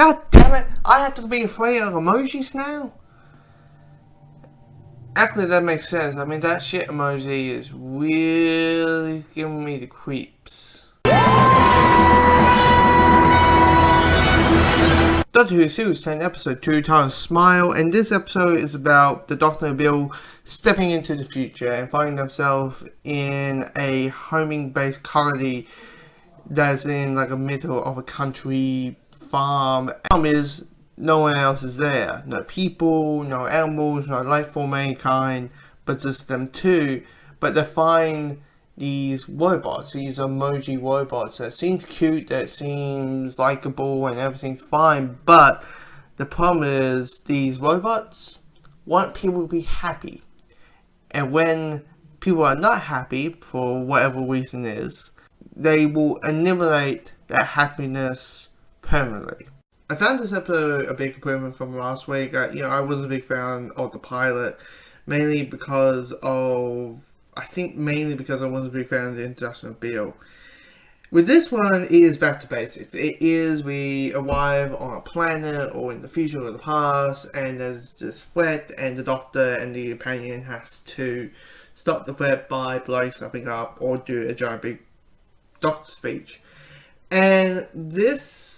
God damn it! I have to be afraid of emojis now? Actually, that makes sense. I mean, that shit emoji is really giving me the creeps. Doctor Who Series 10, Episode 2, titled Smile, and this episode is about the Doctor and Bill stepping into the future and finding themselves in a homing-based colony that's in like a middle of a country farm. The problem is, no one else is there. No people, no animals, no life form of any kind, but just them two. But they find these robots, these emoji robots that seem cute, that seems likable and everything's fine, but the problem is these robots want people to be happy. And when people are not happy, for whatever reason is, they will eliminate that happiness permanently. I found this episode a big improvement from last week. I wasn't a big fan of the pilot, mainly because I wasn't a big fan of the introduction of Bill. With this one, it is back to basics. We arrive on a planet or in the future or the past, and there's this threat, and the Doctor and the companion has to stop the threat by blowing something up or do a giant big Doctor speech. And this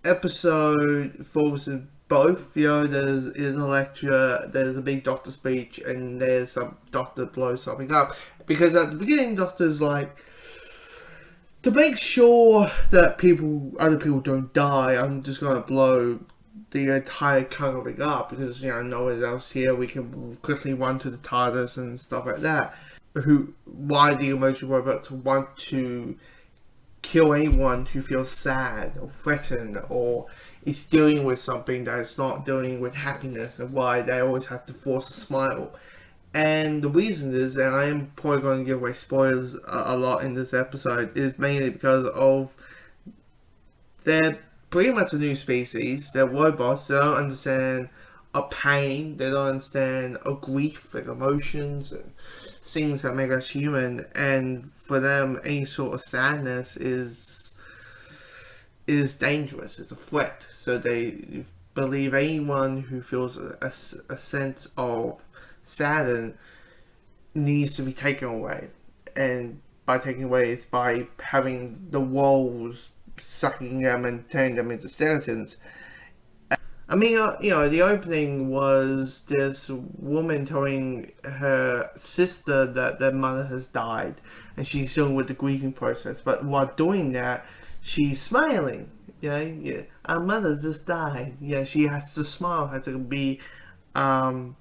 episode focuses both. There's a lecture, there's a big Doctor speech, and there's some Doctor blows something up. Because at the beginning, Doctor's like, to make sure that other people don't die, I'm just gonna blow the entire colony up because no one else here. We can quickly run to the TARDIS and stuff like that. Why the emoji robots want to kill anyone who feels sad or threatened or is dealing with something that is not dealing with happiness, and why they always have to force a smile. And the reason is, and I am probably going to give away spoilers a lot in this episode, is mainly because of they're pretty much a new species. They're robots. They don't understand a pain. They don't understand a grief and emotions and things that make us human. And for them, any sort of sadness is dangerous. It's a threat. So they believe anyone who feels a sense of sadness needs to be taken away. And by taking away, it's by having the walls sucking them and turning them into skeletons. I mean, the opening was this woman telling her sister that their mother has died, and she's dealing with the grieving process. But while doing that, she's smiling. Yeah, our mother just died. Yeah, she has to smile, has to be faking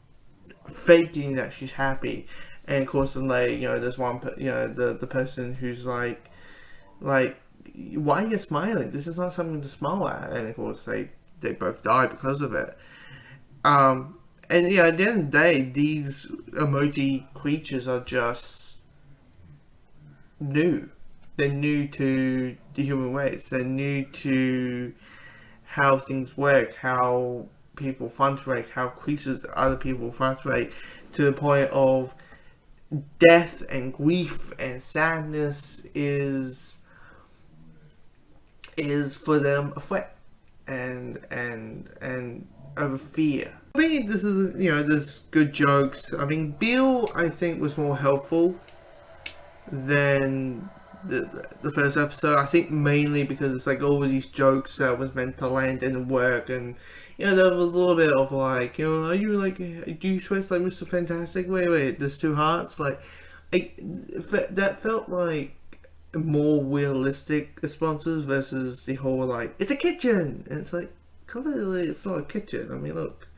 that she's happy. And of course, there's one, the person who's like, why are you smiling? This is not something to smile at. And of course, they both die because of it. And at the end of the day, these emoji creatures are just new. They're new to the human race. They're new to how things work, how people function, how other people function, to the point of death and grief and sadness is for them a threat and a fear. I mean, this is there's good jokes. I mean, Bill, I think, was more helpful than the first episode. I think mainly because it's like all of these jokes that was meant to land and work, and there was a little bit of like, are you like, do you dress like Mr. Fantastic? Wait, there's two hearts. That felt like more realistic responses versus the whole like, it's a kitchen, and it's like, clearly it's not a kitchen. I mean, look,